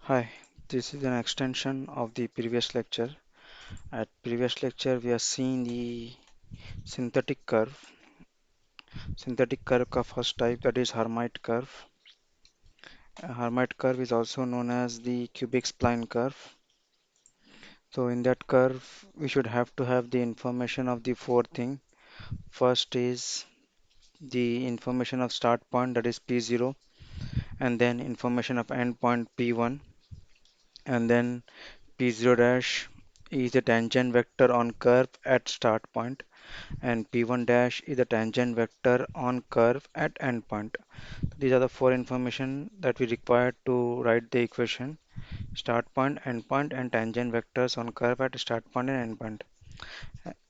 Hi, this is an extension of the previous lecture. At previous lecture, we have seen the synthetic curve. Synthetic curve का first type, that is Hermite curve. Hermite curve is also known as the cubic spline curve. So in that curve, we should have to have the information of the four things. First is the information of start point, that is P0, and then information of end point P1, and then P0 dash is the tangent vector on curve at start point, and P1 dash is the tangent vector on curve at endpoint. These are the four information that we require to write the equation: start point, endpoint, and tangent vectors on curve at start point and endpoint.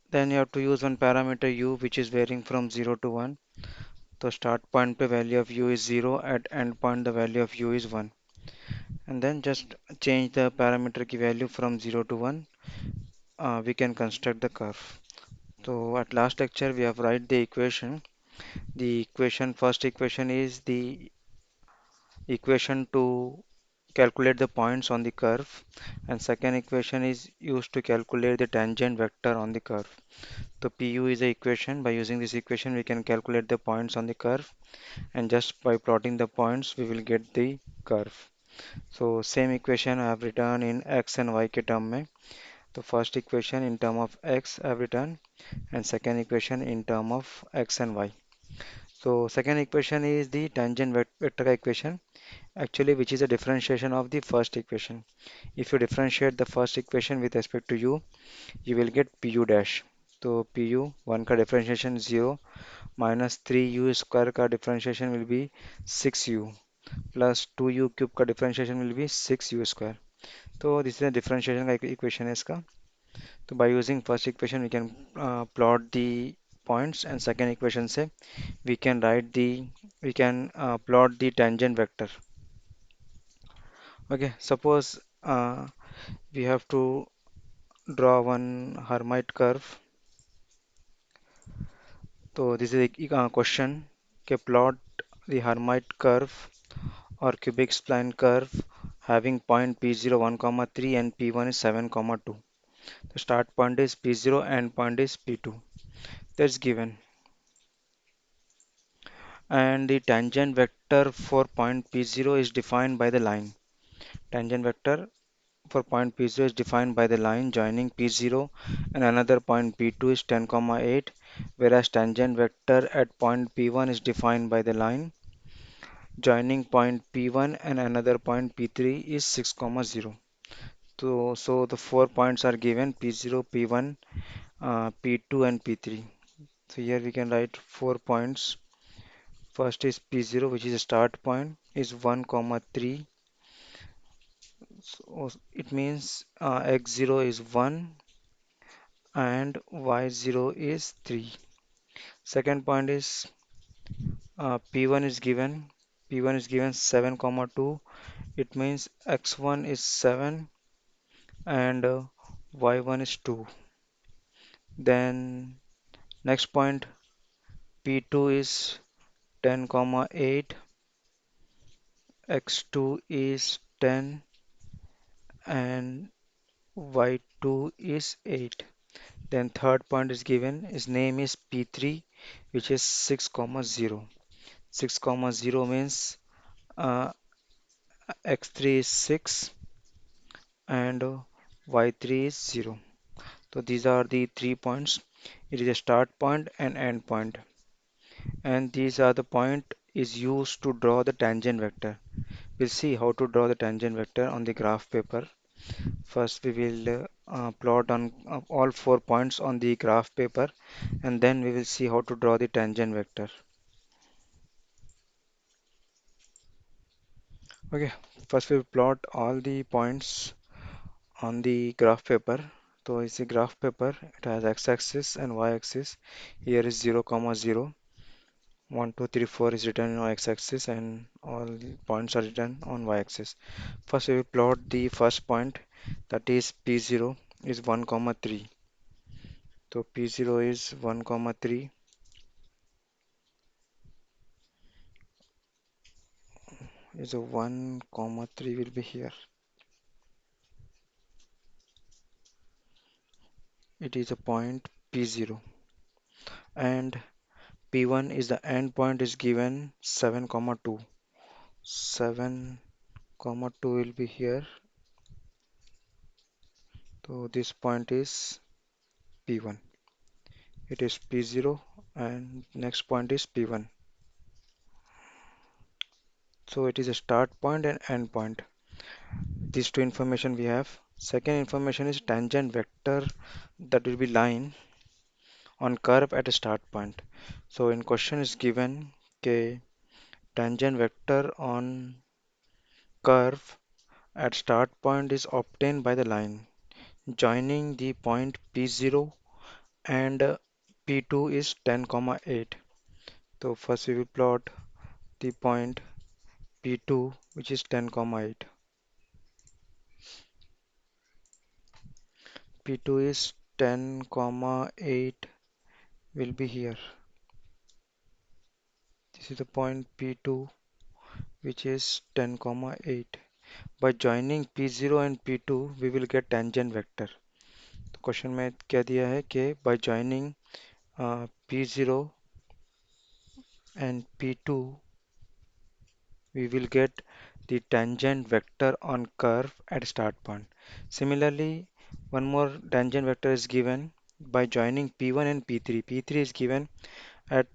Then you have to use one parameter u, which is varying from 0 to 1. So start point the value of u is 0, at endpoint the value of u is 1. And then just change the parameter key value from 0 to 1. We can construct the curve. So at last lecture we have write the equation. The equation, first equation is the equation to calculate the points on the curve, and second equation is used to calculate the tangent vector on the curve. So Pu is the equation. By using this equation we can calculate the points on the curve, and just by plotting the points we will get the curve. So same equation I have written in x and y के term में. The first equation in term of x I have written, and second equation in term of x and y. So second equation is the tangent vector equation, actually, which is a differentiation of the first equation. If you differentiate the first equation with respect to u, you will get pu dash. So pu 1 का differentiation 0, minus 3u square का differentiation will be 6u, plus 2u cube का differentiation will be 6u square. So this is a differentiation का equation है इसका. So by using first equation we can plot the points, and second equation से we can plot the tangent vector. Okay, suppose we have to draw one Hermite curve. So this is a question. Okay, plot the Hermite curve or cubic spline curve having point P0 1, 3 and P1 is 7, 2. The start point is P0 and point is P2. That's given. And the tangent vector for point P0 is defined by the line. Tangent vector for point P0 is defined by the line joining P0 and another point P2 is 10, 8, whereas tangent vector at point P1 is defined by the line joining point P1 and another point P3 is 6, 0. So the 4 points are given: P0, P1, P2 and P3. So here we can write 4 points. First is P0, which is a start point, is 1, 3. So it means x0 is 1 and y0 is 3. Second point is P1 is given. P1 is given 7, 2. It means x1 is 7 and y1 is 2. Then next point P2 is 10, 8. X2 is 10 and y2 is 8. Then third point is given. His name is P3, which is 6, 0. 6, 0 means uh, x3 is 6 and y3 is 0. So these are the 3 points. It is a start point and end point. And these are the point is used to draw the tangent vector. We'll see how to draw the tangent vector on the graph paper. First we will plot on all 4 points on the graph paper, and then we will see how to draw the tangent vector. Okay, first we will plot all the points on the graph paper. So it's a graph paper. It has x-axis and y-axis. Here is 0, 0. 1, 2, 3, 4 is written on x-axis, and all the points are written on y-axis. First we will plot the first point, that is P0 is 1, 3. So P0 is 1, 3 is a 1, 3 will be here. it is a point P0, and P1 is the end point is given 7 comma 2. 7 comma 2 will be here. So this point is P1. It is P0 and next point is P1. So it is a start point and end point. These two information we have. Second information is tangent vector, that will be line on curve at a start point. So in question is given okay, tangent vector on curve at start point is obtained by the line joining the point P0 and P2 is 10, comma 8. So first we will plot the point P2 which is 10, comma 8. P2 is 10, comma 8 will be here. This is the point P2 which is 10, comma 8. By joining P0 and P2 we will get tangent vector. तो question में क्या दिया है कि by joining P0 and P2 we will get the tangent vector on curve at start point. Similarly, one more tangent vector is given by joining P1 and P3. P3 is given at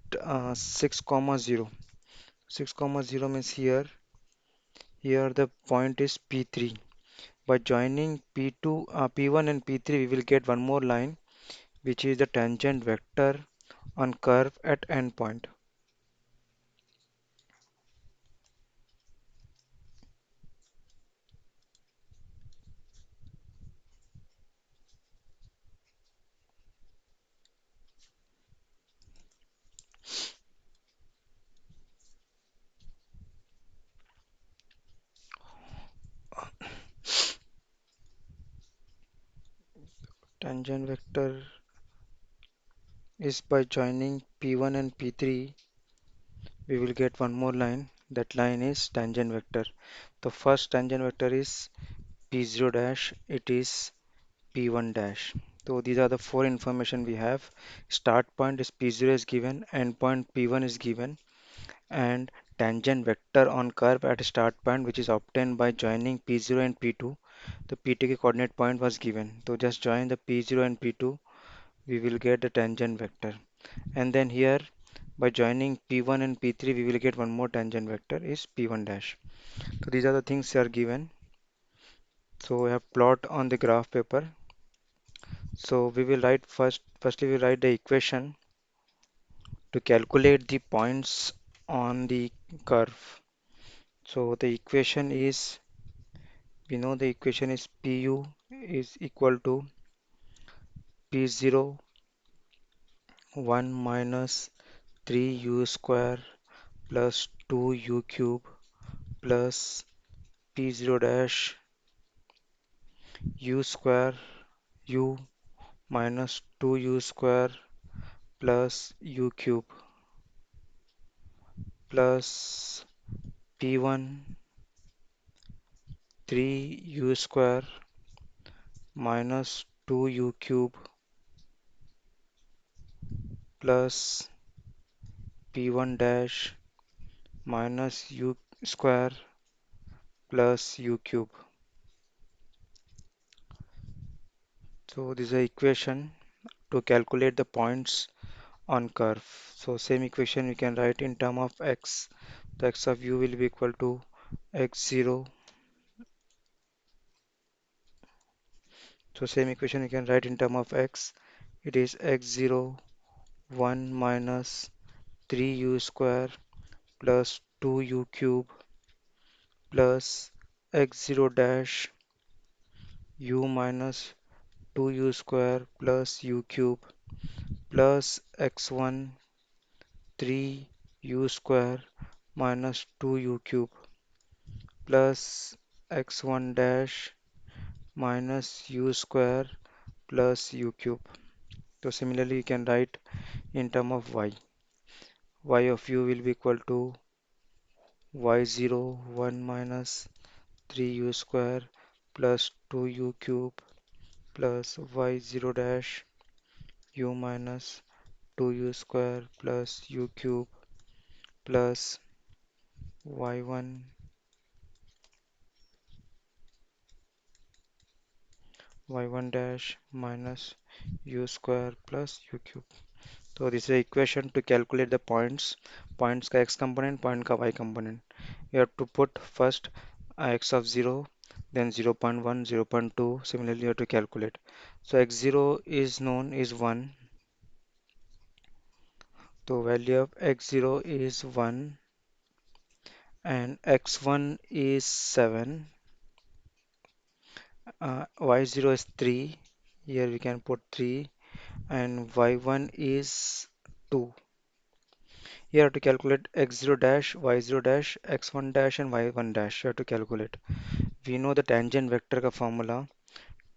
6, comma 0. 6, comma 0 means here the point is P3. By joining P1 and P3 we will get one more line which is the tangent vector on curve at endpoint. Tangent vector is by joining P1 and P3 we will get one more line. That line is tangent vector. The first tangent vector is P0 dash, it is P1 dash. So these are the four information we have. Start point is P0 is given, end point P1 is given, and tangent vector on curve at start point which is obtained by joining P0 and P2. The P2 coordinate point was given. So just join the P0 and P2, we will get the tangent vector. And then here by joining P1 and P3 we will get one more tangent vector is P1 dash. So these are the things that are given. So we have plot on the graph paper. So we will write firstly we write the equation to calculate the points on the curve. So the equation is, we know the equation is Pu is equal to P0 1 minus 3u square plus 2u cube plus P0 dash u square u minus 2u square plus u cube plus P1 3u square minus 2u cube plus P1 dash minus u square plus u cube. So this is the equation to calculate the points on curve. So same equation we can write in term of x. The x of u will be equal to x0. So same equation we can write in term of x. It is x0 1 minus 3u square plus 2u cube plus x0 dash u minus 2u square plus u cube plus x1 3u square minus 2u cube plus x1 dash minus u square plus u cube. So similarly you can write in term of y. Y of u will be equal to y0 1 minus 3u square plus 2u cube plus y0 dash u minus 2u square plus u cube plus y1 y1 dash minus u square plus u cube. So this is the equation to calculate the points का x component, point का y component. You have to put first x of 0, then 0 0.1, 0 0.2. Similarly, you have to calculate. So x0 is known is 1. So value of x0 is 1 and x1 is 7. Y0 is 3. Here we can put 3 and y1 is 2. Here have to calculate x0 dash, y0 dash, x1 dash and y1 dash. You have to calculate. We know the tangent vector का formula.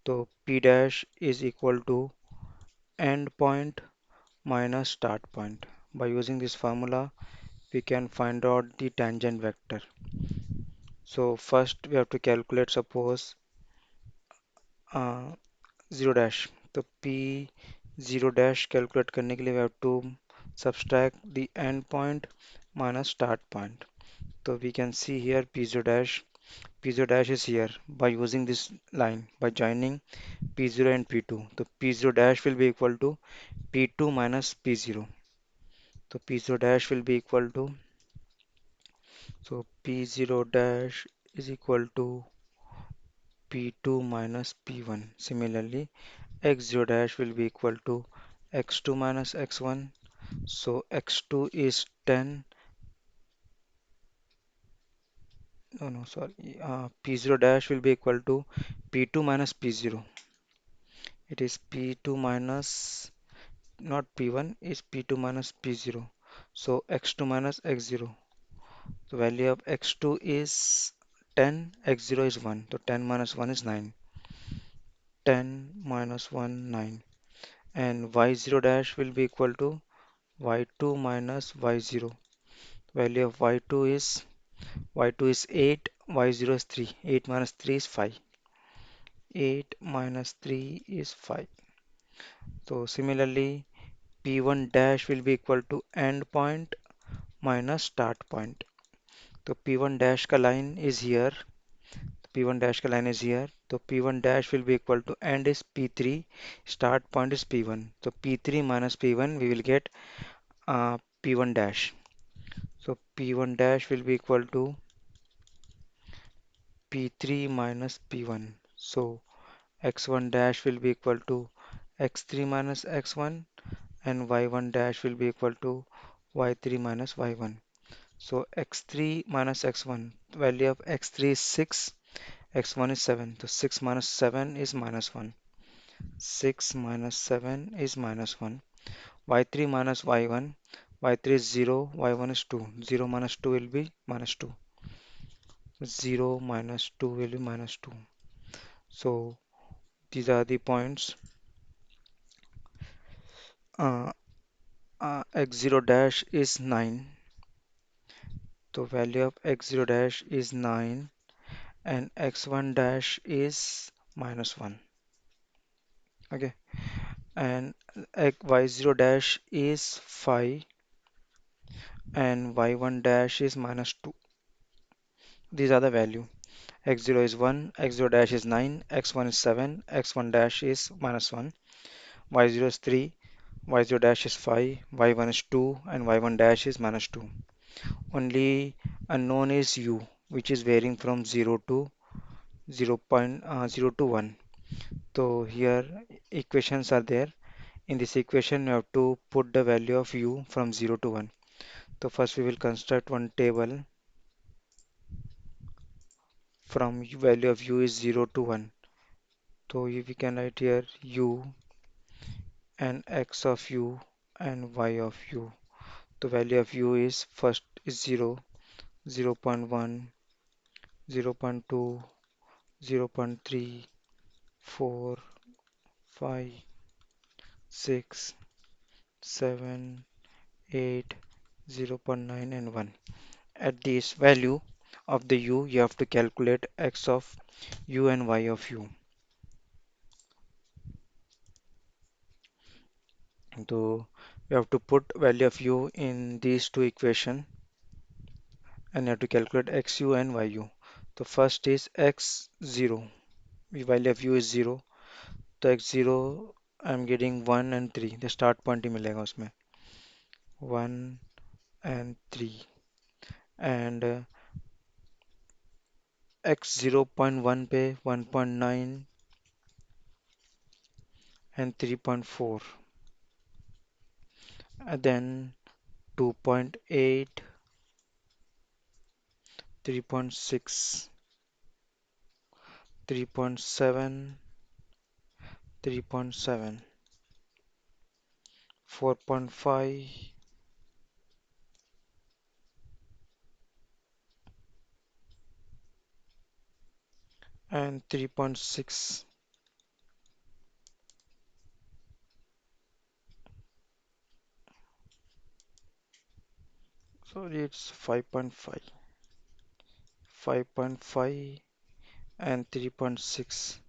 So p dash is equal to end point minus start point. By using this formula, we can find out the tangent vector. So first we have to calculate suppose uh, 0 dash. तो p 0 dash calculate करने के लिए we have to subtract the end point minus start point. So we can see here p0 dash is here by using this line by joining p0 and p2. So p0 dash will be equal to p2 minus p0. So p0 dash will be equal to so p0 dash is equal to p2 minus p1. Similarly, x0 dash will be equal to x2 minus x1. So x2 is 10. No, no, sorry. P0 dash will be equal to p2 minus p0. It is p2 minus not p1 is p2 minus p0. So x2 minus x0. The value of x2 is 10, x0 is 1. So 10 minus 1 is 9. 10 minus 1, 9. And y0 dash will be equal to y2 minus y0. Value of y2 is 8, y0 is 3. 8 minus 3 is 5. 8 minus 3 is 5. So similarly, p1 dash will be equal to end point minus start point. So p1 dash का line is here. P1 dash का line is here. So P1 dash will be equal to end is P3, start point is P1. So P3 minus P1 we will get P1 dash. So P1 dash will be equal to P3 minus P1. So X1 dash will be equal to X3 minus X1 and Y1 dash will be equal to Y3 minus Y1. So X3 minus X1, value of X3 is 6, X1 is 7. So 6 minus 7 is minus 1. 6 minus 7 is minus 1. Y3 minus Y1. Y3 is 0. Y1 is 2. 0 minus 2 will be minus 2. 0 minus 2 will be minus 2. So these are the points. Uh, x0 dash is 9. So value of x0 dash is 9 and x1 dash is minus 1. Okay. And y0 dash is 5 and y1 dash is minus 2. These are the value. X0 is 1, x0 dash is 9, x1 is 7, x1 dash is minus 1, y0 is 3, y0 dash is 5, y1 is 2, and y1 dash is minus 2. Only unknown is u, which is varying from 0 to 0 to 1. So here equations are there. In this equation, you have to put the value of u from 0 to 1. So first we will construct one table from value of u is 0 to 1. So we can write here u and x of u and y of u. The value of u is first is 0, 0 0.1, 0 0.2, 0 0.3, 4, 5, 6, 7, 8, 0 0.9 and 1. At this value of the u, you have to calculate x of u and y of u. So we have to put value of u in these two equation and you have to calculate xu and yu. The first is x0. The value of u is 0. तो x0 I'm getting 1 and 3. The start point ही मिलेगा उसमें 1 and 3 and x 0.1 पे 1.9 and 3.4 and then 2.8 3.6 3.7 3.7 4.5 and 3.6. So it's 5.5 5.5 and 3.6,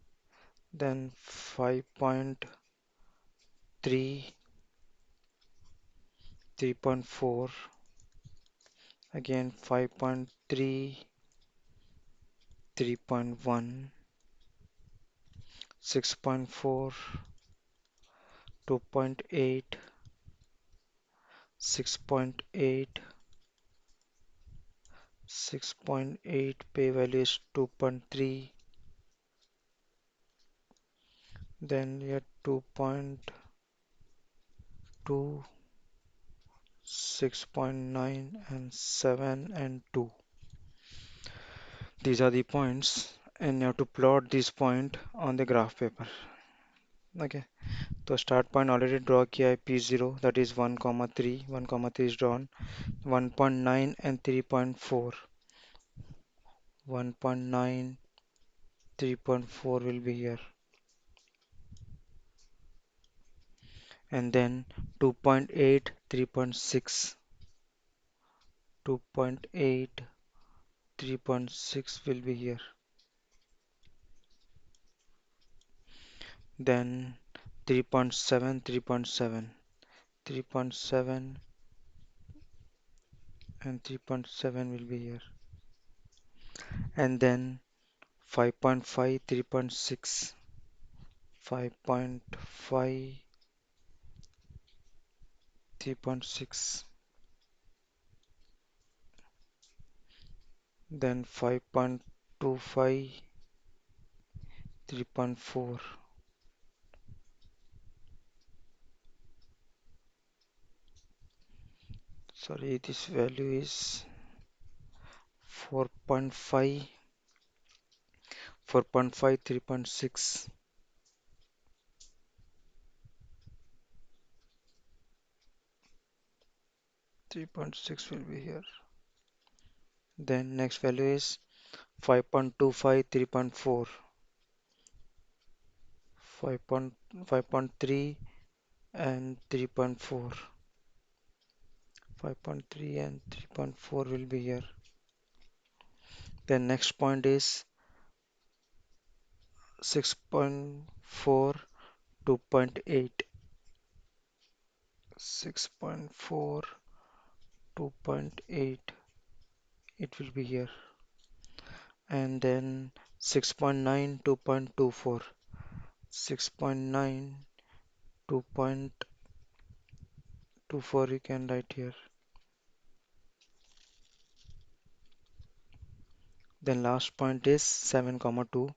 then 5.3 3.4, again 5.3 3.1 6.4 2.8 6.8 6.8 pay value is 2.3, then you have 2.2 6.9 and 7 and 2. These are the points and you have to plot this point on the graph paper. Okay, so start point already draw किया है P0, that is 1 comma 3, 1 comma 3 is drawn, 1.9 and 3.4, 1.9 3.4 will be here, and then 2.8 3.6, 2.8 3.6 will be here, then 3.7 3.7 3.7 and 3.7 will be here, and then 5.5 3.6 5.5 3.6, then 5.25 3.4, sorry, this value is 4.5 4.5 3.6 3.6 will be here, then next value is 5.25 3.4 5.3 and 3.4 5.3 and 3.4 will be here, then next point is 6.4 2.8 6.4 2.8 it will be here, and then 6.9 2.24 6.9 2.24 you can write here, then last point is 7 comma 2,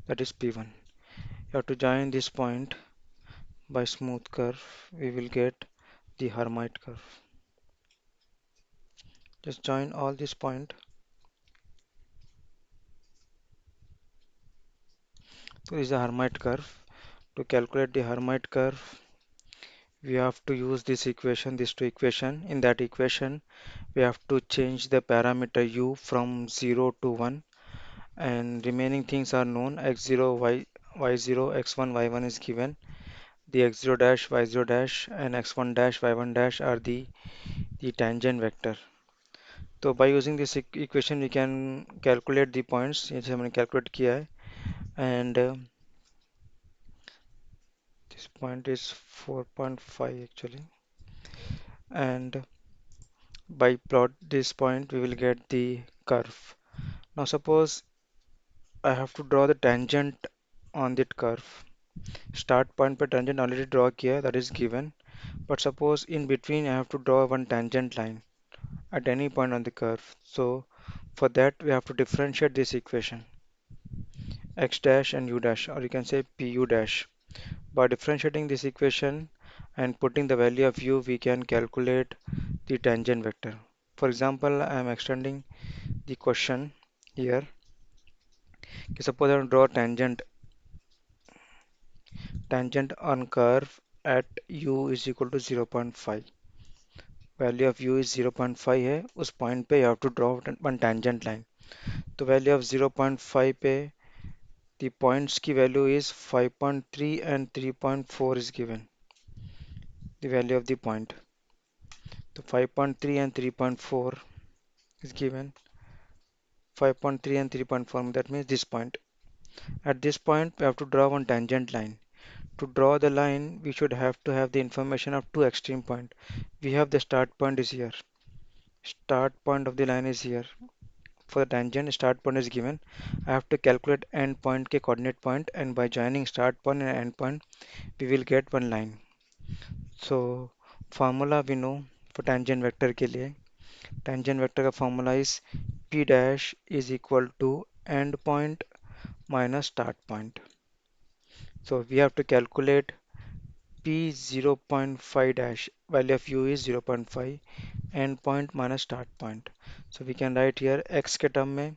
that is P1. You have to join this point by smooth curve, we will get the Hermite curve. Just join all this point. So this is the Hermite curve. To calculate the Hermite curve, we have to use this equation, these two equation. In that equation, we have to change the parameter u from 0 to 1, and remaining things are known. X0, y0, x1, y1 is given. The x0 dash, y0 dash, and x1 dash, y1 dash are the tangent vector. So by using this equation, we can calculate the points. जैसे हमने calculate किया है, and This point is 4.5 actually. And by plot this point, we will get the curve. Now suppose I have to draw the tangent on that curve. Start point per tangent already draw here, that is given. But suppose in between I have to draw one tangent line at any point on the curve. So for that we have to differentiate this equation x dash and u dash, or you can say pu dash. By differentiating this equation and putting the value of u, we can calculate the tangent vector. For example, I am extending the question here. Okay, suppose I want to draw tangent on curve at u is equal to 0.5. Value of u is 0.5 है, उस point पे you have to draw one tangent line. तो value of 0.5 पे the points की value is 5.3 and 3.4 is given. The value of the point. So 5.3 and 3.4 is given. 5.3 and 3.4, that means this point. At this point we have to draw one tangent line. To draw the line we should have to have the information of two extreme point. We have the start point is here. Start point of the line is here. For the tangent, start point is given. I have to calculate end point के coordinate point, and by joining start point and end point we will get one line. So formula we know for tangent vector के लिए. Tangent vector का formula is p dash is equal to end point minus start point. So we have to calculate p 0.5 dash, value of u is 0.5, end point minus start point. So we can write here x के term में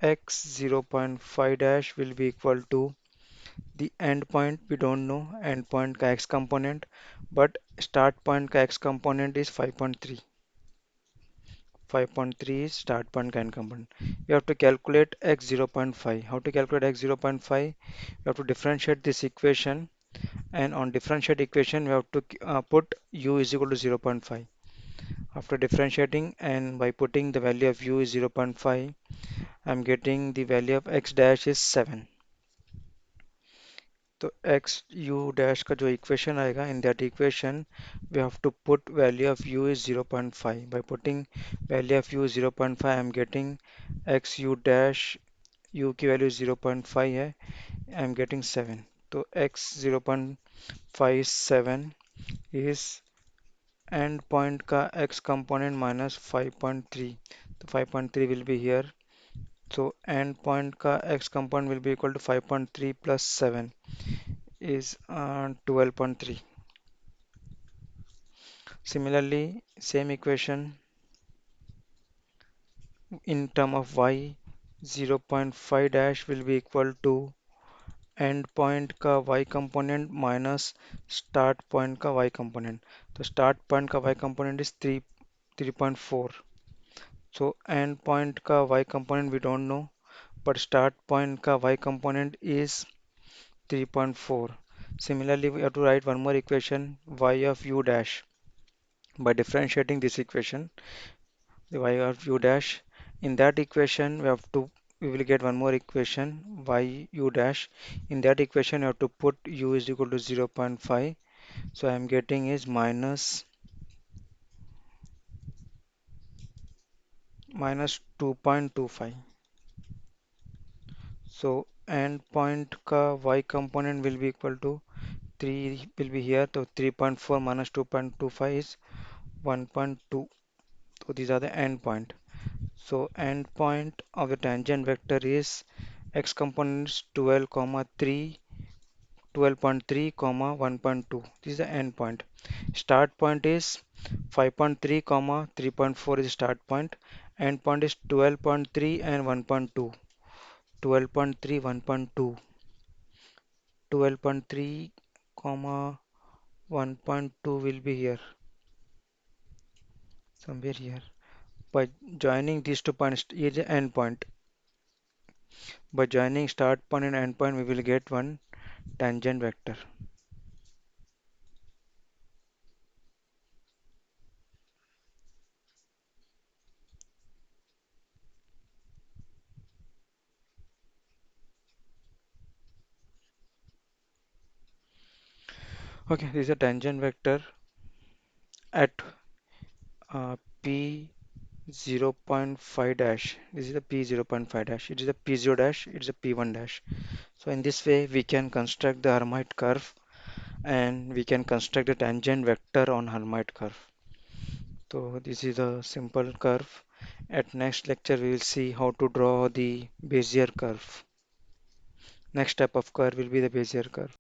x 0.5 dash will be equal to the end point, we don't know end point का x component, but start point का x component is 5.3. 5.3 is start point का end component. We have to calculate x 0.5. How to calculate x 0.5? We have to differentiate this equation, and on differentiate equation we have to put u is equal to 0.5. After differentiating and by putting the value of u is 0.5, I am getting the value of x dash is 7. तो x u dash का जो equation आएगा, in that equation we have to put value of u is 0.5. By putting value of u is 0.5, I am getting x u dash, u की value 0.5 है, I am getting 7. तो x 0.57 is end point का x component minus 5.3. तो 5.3 will be here. So end point का x component will be equal to 5.3 plus 7 is 12.3. Similarly, same equation in term of y, 0.5 dash will be equal to end point का y component minus start point का y component. तो start point का y component is 3.4. So end point का y component we don't know, but start point का y component is 3.4. Similarly, we have to write one more equation, y of u dash. By differentiating this equation, the y of u dash, in that equation we will get one more equation, y u dash. In that equation you have to put u is equal to 0.5. So I am getting is minus 2.25. So end point का y component will be equal to 3 will be here. So 3.4 minus 2.25 is 1.2. So these are the end point. So end point of the tangent vector is x component is 12, 3, 12.3, 1.2. This is the end point. Start point is 5.3, 3.4 is start point. End point is 12.3 and 1.2. 12.3, 1.2. 12.3, 1.2 will be here, somewhere here. By joining these two points, here is the end point. By joining start point and end point, we will get one tangent vector. Okay, this is a tangent vector at p 0.5 dash. This is the p 0.5 dash. It is a p0 dash. It is a p1 dash. So in this way, we can construct the Hermite curve and we can construct a tangent vector on Hermite curve. So this is a simple curve. At next lecture, we will see how to draw the Bezier curve. Next type of curve will be the Bezier curve.